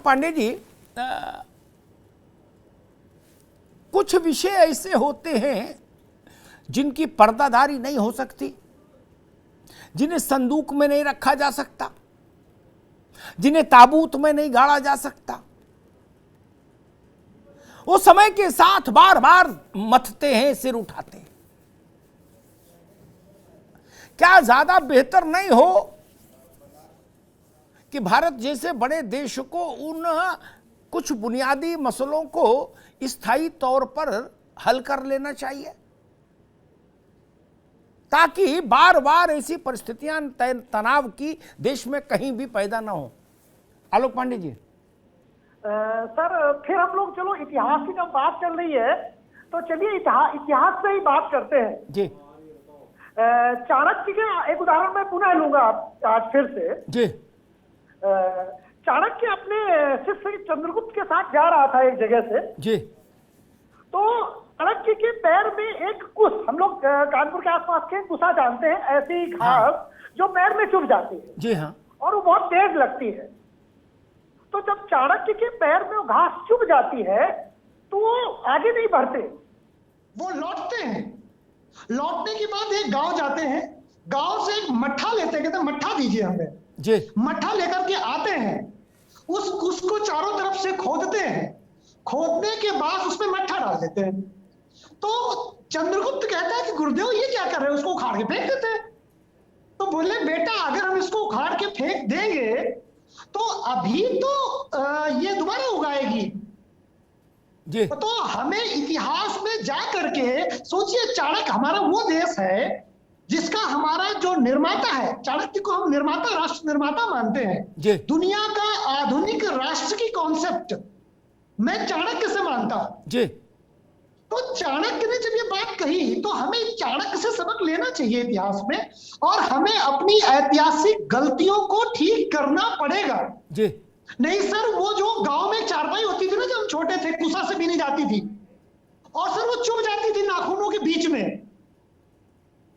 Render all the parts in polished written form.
पांडे जी, कुछ विषय ऐसे होते हैं जिनकी पर्दादारी नहीं हो सकती, जिन्हें संदूक में नहीं रखा जा सकता, जिन्हें ताबूत में नहीं गाड़ा जा सकता। वो समय के साथ बार बार मथते हैं, सिर उठाते हैं। क्या ज्यादा बेहतर नहीं हो कि भारत जैसे बड़े देश को उन कुछ बुनियादी मसलों को स्थायी तौर पर हल कर लेना चाहिए, ताकि बार बार ऐसी परिस्थितियां तनाव की देश में कहीं भी पैदा ना हो। आलोक पांडे जी। सर, फिर हम लोग चलो इतिहास की जब बात चल रही है तो चलिए इतिहास से ही बात करते हैं जी। चाणक्य के एक उदाहरण मैं पुनः लूंगा आज फिर से जी। चाणक्य अपने शिष्य चंद्रगुप्त के साथ जा रहा था एक जगह से जी। तो चाणक्य के पैर में एक कुश, हम लोग कानपुर के आसपास के कुशा जानते हैं, ऐसी घास जो पैर में चुभ जाती है। जी हाँ। और वो बहुत तेज लगती है। तो जब चाणक्य के पैर में वो घास चुभ जाती है तो वो आगे नहीं बढ़ते, वो लौटते हैं। लौटने के बाद एक गांव जाते हैं, गांव से एक मट्ठा लेते हैं, कहते हैं मट्ठा दीजिए हमें जी। मट्ठा लेकर के आते हैं, उस कुश को चारों तरफ से खोदते हैं, खोदने के बाद उसमें मट्ठा डाल देते हैं। तो चंद्रगुप्त कहता है कि गुरुदेव ये क्या कर रहे हैं, उसको उखाड़ के फेंक देते हैं। तो बोले बेटा अगर हम इसको उखाड़ के फेंक देंगे तो अभी तो ये दोबारा उगाएगी जी। तो हमें इतिहास में जा करके सोचिए, चाणक्य हमारा वो देश है जिसका हमारा जो निर्माता है, चाणक्य को हम निर्माता, राष्ट्र निर्माता मानते हैं जी। दुनिया का आधुनिक राष्ट्र की कॉन्सेप्ट मैं चाणक्य से मानता हूं जी। तो चाणक्य ने जब ये बात कही तो हमें चाणक्य से सबक लेना चाहिए इतिहास में, और हमें अपनी ऐतिहासिक गलतियों को ठीक करना पड़ेगा। जी। नहीं सर, वो जो गांव में चारपाई होती थी ना जब हम छोटे थे, कुसा से बीनी जाती थी और सर वो चुभ जाती थी नाखूनों के बीच में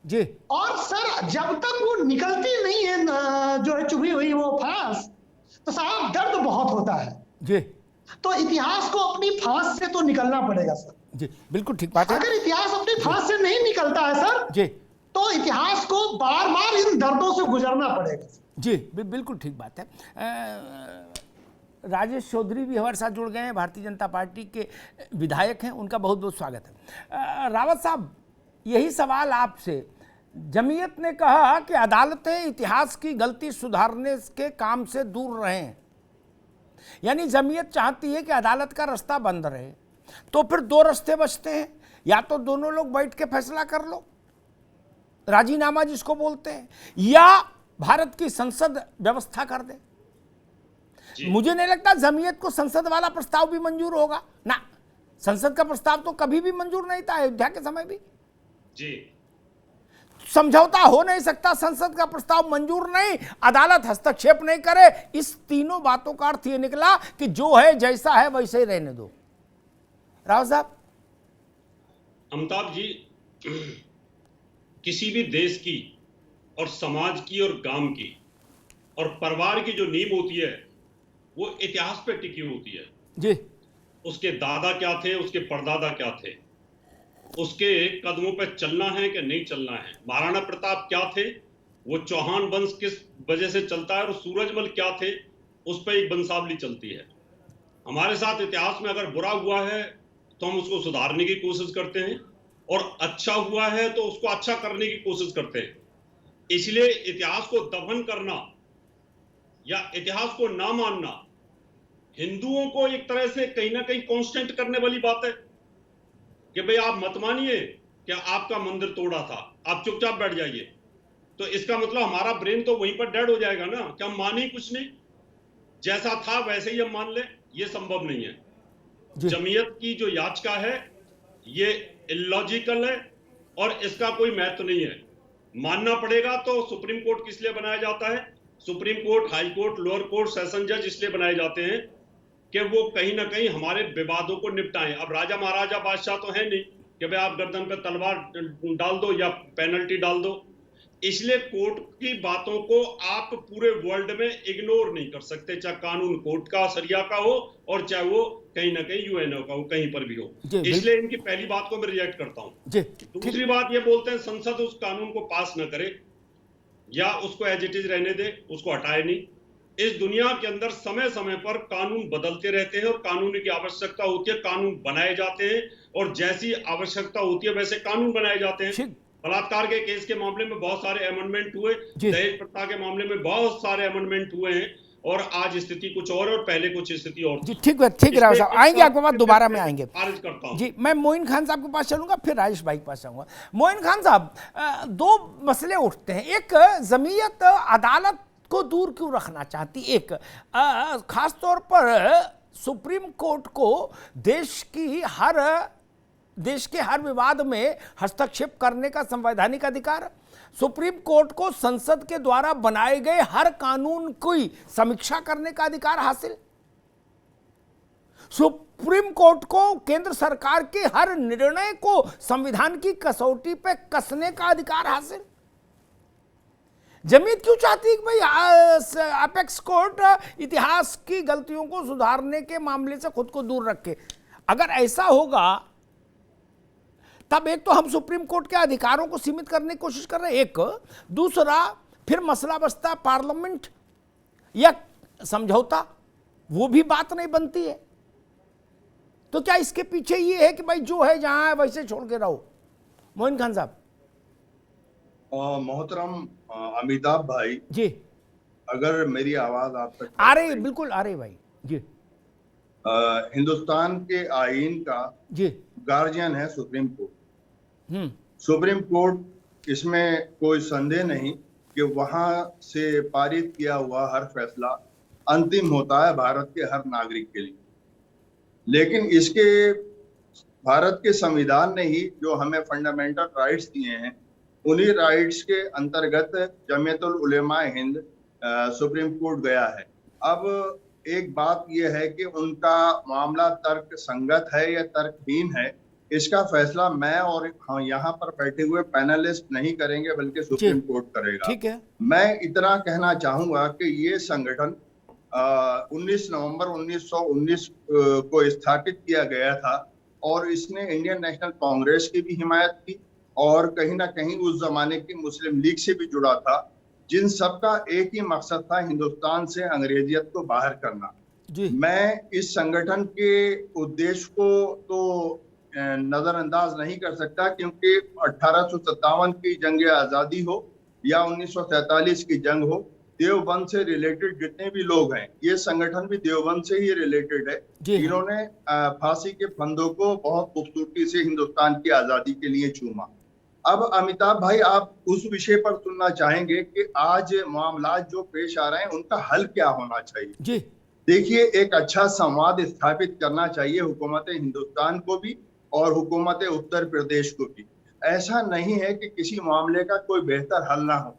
जी। और सर जब तक वो निकलती नहीं है जो है चुभी हुई वो फांस, तो साहब दर्द बहुत होता है जी। तो इतिहास को अपनी फांस से तो निकलना पड़ेगा सर जी। बिल्कुल ठीक बात है। अगर इतिहास अपनी फांस से नहीं निकलता है सर जी, तो इतिहास को बार बार इन दर्दों से गुजरना पड़ेगा। जी बिल्कुल ठीक बात है। राजेश चौधरी भी हमारे साथ जुड़ गए हैं, भारतीय जनता पार्टी के विधायक हैं, उनका बहुत बहुत स्वागत है। रावत साहब, यही सवाल आपसे। जमीयत ने कहा कि अदालतें इतिहास की गलती सुधारने के काम से दूर रहें, यानी जमीयत चाहती है कि अदालत का रास्ता बंद रहे। तो फिर दो रास्ते बचते हैं, या तो दोनों लोग बैठ के फैसला कर लो, राजीनामा जिसको बोलते हैं, या भारत की संसद व्यवस्था कर दे। मुझे नहीं लगता जमीयत को संसद वाला प्रस्ताव भी मंजूर होगा ना। संसद का प्रस्ताव तो कभी भी मंजूर नहीं था, अयोध्या के समय भी जी। समझौता हो नहीं सकता, संसद का प्रस्ताव मंजूर नहीं, अदालत हस्तक्षेप नहीं करे। इस तीनों बातों का अर्थ यह निकला कि जो है जैसा है वैसे ही रहने दो। राव साहब। अमिताभ जी, किसी भी देश की और समाज की और गांव की और परिवार की जो नींव होती है वो इतिहास पे टिकी होती है जी। उसके दादा क्या थे, उसके परदादा क्या थे, उसके कदमों पे चलना है कि नहीं चलना है। महाराणा प्रताप क्या थे, वो चौहान वंश किस वजह से चलता है, और सूरजमल क्या थे, उस पर एक वंशावली चलती है। हमारे साथ इतिहास में अगर बुरा हुआ है तो हम उसको सुधारने की कोशिश करते हैं, और अच्छा हुआ है तो उसको अच्छा करने की कोशिश करते हैं। इसलिए इतिहास को दफन करना या इतिहास को ना मानना हिंदुओं को एक तरह से कहीं ना कहीं कांस्टेंट करने वाली बात है कि भाई आप मत मानिए, क्या आपका मंदिर तोड़ा था, आप चुपचाप बैठ जाइए। तो इसका मतलब हमारा ब्रेन तो वहीं पर डेड हो जाएगा ना, कि हम माने ही कुछ नहीं, जैसा था वैसे ही हम मान ले। ये संभव नहीं है। जमीयत की जो याचिका है ये इलॉजिकल है और इसका कोई महत्व नहीं है। मानना पड़ेगा। तो सुप्रीम कोर्ट किस लिए बनाया जाता है? Supreme court, high court, lower court, session जज इसलिए बनाए जाते हैं कि वो कहीं ना कहीं हमारे विवादों को निपटाएं। अब राजा महाराजा बादशाह तो है नहीं कि भाई आप गर्दन पे तलवार डाल दो या पेनल्टी डाल दो। इसलिए कोर्ट की बातों को आप पूरे वर्ल्ड में इग्नोर नहीं कर सकते, चाहे कानून कोर्ट का शरिया का हो और चाहे वो कहीं ना कहीं यूएनओ का हो, कहीं पर भी हो। इसलिए इनकी पहली बात को मैं रिजेक्ट करता हूं। दूसरी बात ये बोलते हैं संसद उस कानून को पास न करे या उसको एज इट इज रहने दे, उसको हटाए नहीं। इस दुनिया के अंदर समय समय पर कानून बदलते रहते हैं और कानून की आवश्यकता होती है, कानून बनाए जाते हैं और जैसी आवश्यकता होती है वैसे कानून बनाए जाते हैं। बलात्कार के केस के मामले में बहुत सारे अमेंडमेंट हुए, दहेज प्रथा के मामले में बहुत सारे अमेंडमेंट हुए हैं और आज स्थिति कुछ और पहले कुछ स्थिति और। जी ठीक है राव साहब, आएंगे आपके पास, दोबारा में आएंगे। खारिज करता हूं जी, मैं मोइन खान साहब के पास चलूंगा, फिर राजेश भाई के पास जाऊंगा। मोइन खान साहब, दो मसले उठते हैं। एक, जमीयत अदालत को दूर क्यों रखना चाहती, एक खास तौर पर सुप्रीम कोर्ट को देश के हर विवाद में हस्तक्षेप करने का संवैधानिक अधिकार, सुप्रीम कोर्ट को संसद के द्वारा बनाए गए हर कानून की समीक्षा करने का अधिकार हासिल, सुप्रीम कोर्ट को केंद्र सरकार के हर निर्णय को संविधान की कसौटी पे कसने का अधिकार हासिल। जमीयत क्यों चाहती है कि भाई अपेक्स कोर्ट इतिहास की गलतियों को सुधारने के मामले से खुद को दूर रखे? अगर ऐसा होगा तब एक तो हम सुप्रीम कोर्ट के अधिकारों को सीमित करने की कोशिश कर रहे हैं, एक दूसरा फिर मसला बचता पार्लियामेंट या समझौता, वो भी बात नहीं बनती है। तो क्या इसके पीछे ये है कि भाई जो है जहां है वैसे छोड़ के रहो? मोइन खान साहब। मोहतरम अमिताभ भाई जी, अगर मेरी आवाज आप तक आ रही, बिल्कुल आ रही भाई जी। हिंदुस्तान के आईन का जी गार्जियन है सुप्रीम कोर्ट। सुप्रीम कोर्ट, इसमें कोई संदेह नहीं कि वहां से पारित किया हुआ हर फैसला अंतिम होता है भारत के हर नागरिक के लिए। लेकिन इसके भारत के संविधान ने ही जो हमें फंडामेंटल राइट्स दिए हैं, उन्हीं राइट्स के अंतर्गत जमीयतुल उलेमा हिंद सुप्रीम कोर्ट गया है। अब एक बात यह है कि उनका मामला तर्क संगत है या तर्कहीन है, इसका फैसला मैं और यहाँ पर बैठे हुए पैनलिस्ट नहीं करेंगे, बल्कि सुप्रीम कोर्ट करेगा। ठीक है। मैं इतना कहना चाहूंगा कि ये संगठन 19 नवंबर 1919 को स्थापित किया गया था और इसने इंडियन नेशनल कांग्रेस की भी हिमायत की और कहीं ना कहीं उस जमाने की मुस्लिम लीग से भी जुड़ा था, जिन सबका एक ही मकसद था, हिंदुस्तान से अंग्रेजियत को बाहर करना। मैं इस संगठन के उद्देश्य को तो नजरअंदाज नहीं कर सकता, क्योंकि 1857 की जंग आजादी हो या 1947 की जंग हो, देवबंद से रिलेटेड जितने भी लोग हैं, ये संगठन भी देवबंद से ही रिलेटेड है। इन्होंने फांसी के फंदों को बहुत खूबसूरती से हिंदुस्तान की आजादी के लिए चूमा। अब अमिताभ भाई, आप उस विषय पर सुनना चाहेंगे कि आज मामला जो पेश आ रहे हैं उनका हल क्या होना चाहिए। जी देखिए, एक अच्छा संवाद स्थापित करना चाहिए हुकूमत हिंदुस्तान को भी और हुकूमत उत्तर प्रदेश को भी। ऐसा नहीं है कि किसी मामले का कोई बेहतर हल ना हो,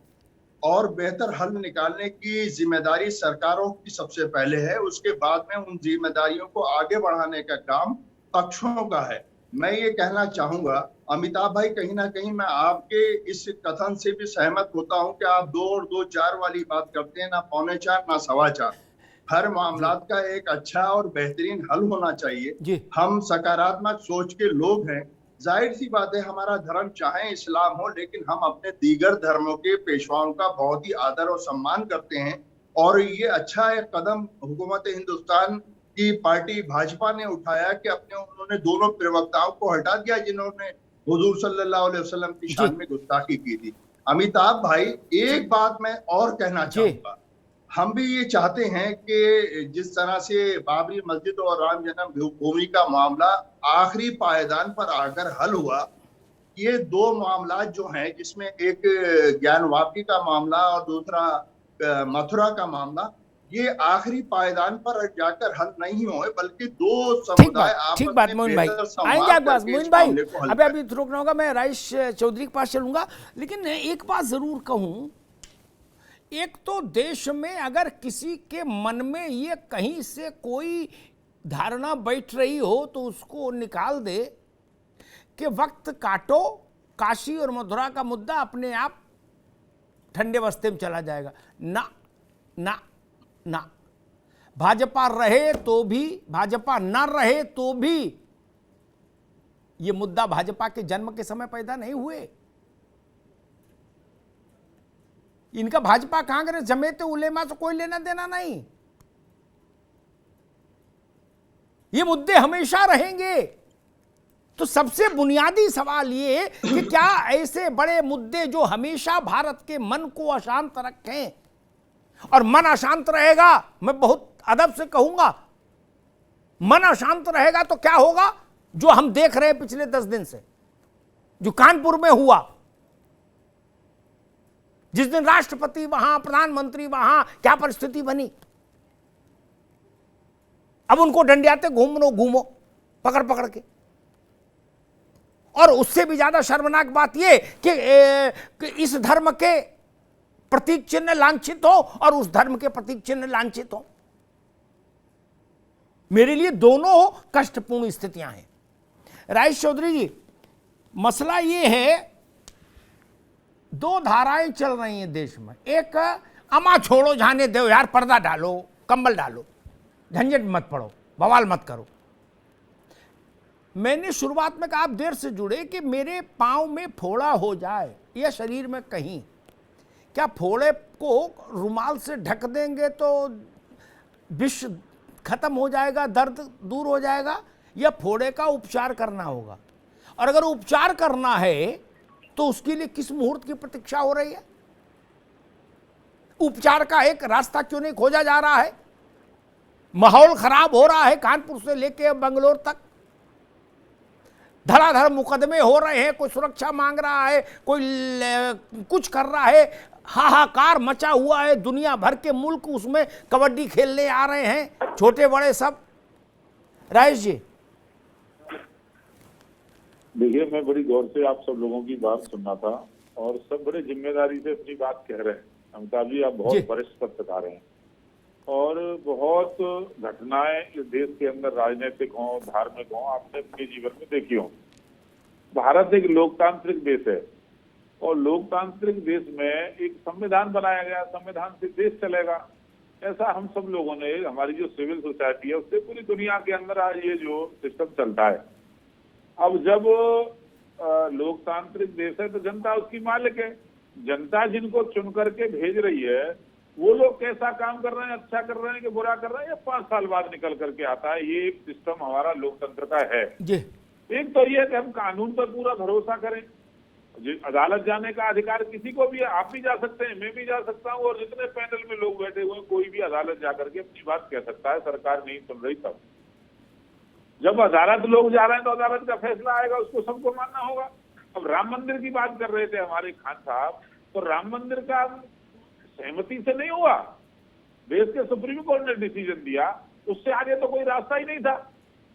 और बेहतर हल निकालने की जिम्मेदारी सरकारों की सबसे पहले है, उसके बाद में उन जिम्मेदारियों को आगे बढ़ाने का काम पक्षों का है। मैं ये कहना चाहूंगा अमिताभ भाई, कहीं ना कहीं मैं आपके इस कथन से भी सहमत होता हूं कि आप 2 और 2 4 वाली बात करते हैं, ना 3.25 ना 4.25। हर मामला का एक अच्छा और बेहतरीन हल होना चाहिए। हम सकारात्मक सोच के लोग हैं, जाहिर सी बात है हमारा धर्म चाहे इस्लाम हो, लेकिन हम अपने दीगर धर्मों के पेशवाओं का बहुत ही आदर और सम्मान करते हैं। और ये अच्छा एक कदम हुकूमत हिंदुस्तान की पार्टी भाजपा ने उठाया कि उन्होंने दोनों प्रवक्ताओं को हटा दिया जिन्होंने हुजूर सल्लल्लाहु अलैहि वसल्लम की शान में गुस्ताखी की थी। अमिताभ भाई, एक बात मैं और कहना चाहूंगा, हम भी ये चाहते हैं कि जिस तरह से बाबरी मस्जिद और राम जन्मभूमि का मामला आखिरी पायदान पर आकर हल हुआ, ये 2 मामला जो हैं, जिसमें एक ज्ञानवापी का मामला और दूसरा मथुरा का मामला, ये आखिरी पायदान पर जाकर हल नहीं हुए, बल्कि 2 समुदाय ठीक बात मोइन भाई, आएंगे आपके पास। मोइन भाई, अभी रोकना होगा, मैं राजेश चौधरी के पास चलूंगा। लेकिन एक बात जरूर कहूं, एक तो देश में अगर किसी के मन में ये कहीं से कोई धारणा बैठ रही हो तो उसको निकाल दे कि वक्त काटो, काशी और मथुरा का मुद्दा अपने आप ठंडे बस्ते में चला जाएगा। ना ना ना, भाजपा रहे तो भी, भाजपा न रहे तो भी, ये मुद्दा भाजपा के जन्म के समय पैदा नहीं हुए। इनका भाजपा कांग्रेस जमीयत उलेमा से कोई लेना देना नहीं। ये मुद्दे हमेशा रहेंगे। तो सबसे बुनियादी सवाल ये कि क्या ऐसे बड़े मुद्दे जो हमेशा भारत के मन को अशांत रखें, और मन अशांत रहेगा, मैं बहुत अदब से कहूंगा, मन अशांत रहेगा तो क्या होगा? जो हम देख रहे हैं पिछले 10 दिन से, जो कानपुर में हुआ, जिस दिन राष्ट्रपति वहां, प्रधानमंत्री वहां, क्या परिस्थिति बनी। अब उनको डंडियाते घूमो पकड़ पकड़ के। और उससे भी ज्यादा शर्मनाक बात यह कि इस धर्म के प्रतीक चिन्ह लांछित हो और उस धर्म के प्रतीक चिन्ह लांछित हो। मेरे लिए दोनों कष्टपूर्ण स्थितियां हैं। राइस चौधरी जी, मसला ये है, 2 धाराएं चल रही हैं देश में। एक, अमा छोड़ो, जाने दो यार, पर्दा डालो, कंबल डालो, झंझट मत पड़ो, बवाल मत करो। मैंने शुरुआत में कहा, आप देर से जुड़े, कि मेरे पांव में फोड़ा हो जाए या शरीर में कहीं, क्या फोड़े को रुमाल से ढक देंगे तो विष खत्म हो जाएगा, दर्द दूर हो जाएगा, या फोड़े का उपचार करना होगा? और अगर उपचार करना है तो उसके लिए किस मुहूर्त की प्रतीक्षा हो रही है? उपचार का एक रास्ता क्यों नहीं खोजा जा रहा है? माहौल खराब हो रहा है कानपुर से लेके बंगलोर तक, धड़ाधड़ मुकदमे हो रहे हैं, कोई सुरक्षा मांग रहा है, कोई कुछ कर रहा है, हाहाकार मचा हुआ है, दुनिया भर के मुल्क उसमें कबड्डी खेलने आ रहे हैं, छोटे बड़े सब। राइस जी, देखिए, मैं बड़ी गौर से आप सब लोगों की बात सुनना था और सब बड़े जिम्मेदारी से अपनी बात कह रहे हैं। अमिताभ जी, आप बहुत वरिष्ठ पत्रकार हैं और बहुत घटनाएं इस देश के अंदर, राजनीतिक हों, धार्मिक हों, आपने अपने जीवन में देखी हो। भारत एक लोकतांत्रिक देश है और लोकतांत्रिक देश में एक संविधान बनाया गया, संविधान से देश चलेगा, ऐसा हम सब लोगों ने, हमारी जो सिविल सोसाइटी है उससे पूरी दुनिया के अंदर आज ये जो सिस्टम चलता है। अब जब लोकतांत्रिक देश है तो जनता उसकी मालिक है। जनता जिनको चुन करके भेज रही है, वो लोग कैसा काम कर रहे हैं, अच्छा कर रहे हैं कि बुरा कर रहे हैं, ये 5 साल बाद निकल करके आता है। ये एक सिस्टम हमारा लोकतंत्र का है जी। एक तो ये कि हम कानून पर पूरा भरोसा करें। अदालत जाने का अधिकार किसी को भी है, आप भी जा सकते हैं, मैं भी जा सकता हूँ, और जितने पैनल में लोग बैठे हुए हैं, कोई भी अदालत जाकर के अपनी बात कह सकता है। सरकार नहीं सुन रही तब, जब अदालत लोग जा रहे हैं तो अदालत का फैसला आएगा, उसको सबको मानना होगा। अब राम मंदिर की बात कर रहे थे हमारे खान साहब, तो राम मंदिर का सहमति से नहीं हुआ, देश के सुप्रीम कोर्ट ने डिसीजन दिया, उससे आगे तो कोई रास्ता ही नहीं था।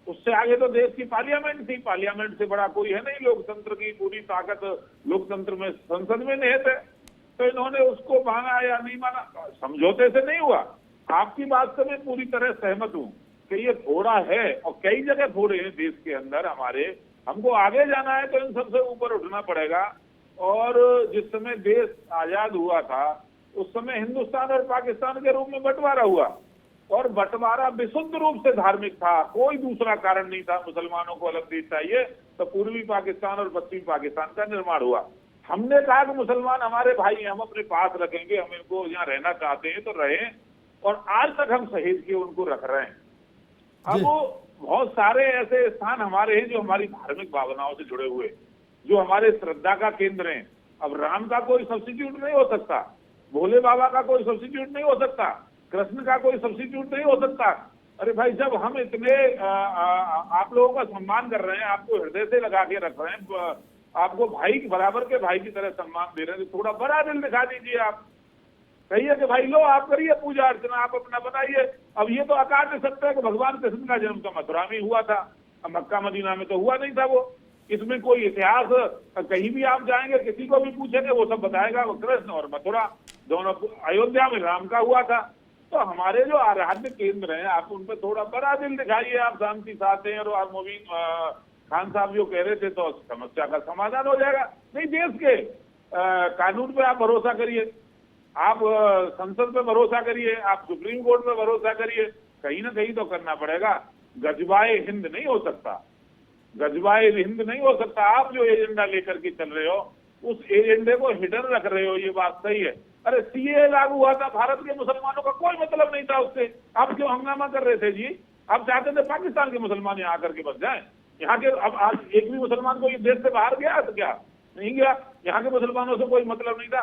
उससे आगे तो देश की पार्लियामेंट थी, पार्लियामेंट से बड़ा कोई है नहीं। लोकतंत्र की पूरी ताकत लोकतंत्र में, संसद में निहित है। तो इन्होंने उसको माना या नहीं माना, समझौते से नहीं हुआ। आपकी बात से मैं पूरी तरह सहमत हूँ कि ये थोड़ा है और कई जगह थोड़े हैं देश के अंदर हमारे। हमको आगे जाना है तो इन सबसे ऊपर उठना पड़ेगा। और जिस समय देश आजाद हुआ था उस समय हिंदुस्तान और पाकिस्तान के रूप में बंटवारा हुआ, और बंटवारा विशुद्ध रूप से धार्मिक था, कोई दूसरा कारण नहीं था। मुसलमानों को अलग देश चाहिए तो पूर्वी पाकिस्तान और पश्चिमी पाकिस्तान का निर्माण हुआ। हमने कहा कि मुसलमान हमारे भाई हैं, हम अपने पास रखेंगे, हम इनको यहाँ रहना चाहते हैं तो रहें, और आज तक हम सहेज के उनको रख रहे हैं। अब बहुत सारे ऐसे स्थान हमारे हैं जो हमारी धार्मिक भावनाओं से जुड़े हुए, जो हमारे श्रद्धा का केंद्र हैं। अब राम का कोई सब्स्टिट्यूट नहीं हो सकता, भोले बाबा का कोई सब्स्टिट्यूट नहीं हो सकता, कृष्ण का कोई सब्स्टिट्यूट नहीं हो सकता। अरे भाई, जब हम इतने आप लोगों का सम्मान कर रहे हैं, आपको हृदय से लगा के रख रहे हैं, आपको भाई बराबर के भाई की तरह सम्मान दे रहे हैं, तो थोड़ा बड़ा दिल दिखा दीजिए। आप कहिए कि भाई लो, आप करिए पूजा अर्चना, आप अपना बनाइए। अब ये तो आकार दे सकता है कि भगवान कृष्ण का जन्म तो मथुरा में हुआ था, अब मक्का मदीना में तो हुआ नहीं था। वो इसमें कोई इतिहास, कहीं भी आप जाएंगे किसी को भी पूछेंगे वो सब बताएगा, वो कृष्ण और मथुरा दोनों, अयोध्या में राम का हुआ था। तो हमारे जो आराध्य केंद्र हैं, आप उन पर थोड़ा बड़ा दिल दिखाइए। आप शांति चाहते हैं और मोबिन खान साहब जो कह रहे थे तो समस्या का समाधान हो जाएगा। नहीं, देश के कानून पे आप भरोसा करिए। आप संसद पे भरोसा करिए, आप सुप्रीम कोर्ट पे भरोसा करिए, कहीं ना कहीं तो करना पड़ेगा। गजबाए हिंद नहीं हो सकता, गजबाए हिंद नहीं हो सकता। आप जो एजेंडा लेकर के चल रहे हो उस एजेंडे को हिडन रख रहे हो, ये बात सही है। अरे सीए लागू हुआ था, भारत के मुसलमानों का कोई मतलब नहीं था उससे, आप क्यों हंगामा कर रहे थे जी? आप चाहते थे पाकिस्तान के मुसलमान यहाँ आकर के बस जाएं? यहाँ के अब आज एक भी मुसलमान को ये देश से बाहर गया तो क्या नहीं गया? यहाँ के मुसलमानों से कोई मतलब नहीं था।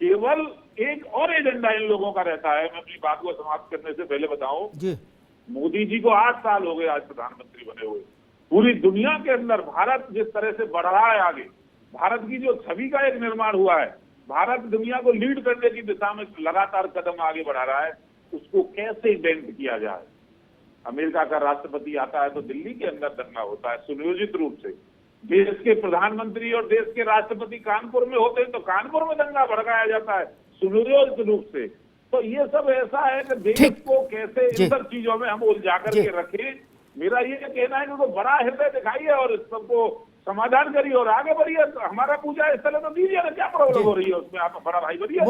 केवल एक और एजेंडा इन लोगों का रहता है। मैं अपनी बात को समाप्त करने से पहले बताऊं, मोदी जी को 8 साल हो गए आज प्रधानमंत्री बने हुए। पूरी दुनिया के अंदर भारत जिस तरह से बढ़ रहा है आगे, भारत की जो छवि का एक निर्माण हुआ है, भारत दुनिया को लीड करने की दिशा में लगातार कदम आगे बढ़ा रहा है, उसको कैसे डेंट किया जाए। अमेरिका का राष्ट्रपति आता है तो दिल्ली के अंदर दंगा होता है सुनियोजित रूप से। देश के प्रधानमंत्री और देश के राष्ट्रपति कानपुर में होते हैं तो कानपुर में दंगा भड़काया जाता है सुनियोजित रूप से। तो ये सब ऐसा है कि देश को कैसे इन सब चीजों में हम उलझा करके रखें। मेरा ये कहना है कि वो बड़ा हृदय दिखाइए और इस सबको समाधान करिए और आगे बढ़िए। हमारा पूजा स्थल तो दीजिए ना, क्या प्रॉब्लम हो रही है उसमें? आप बड़ा भाई बनिए।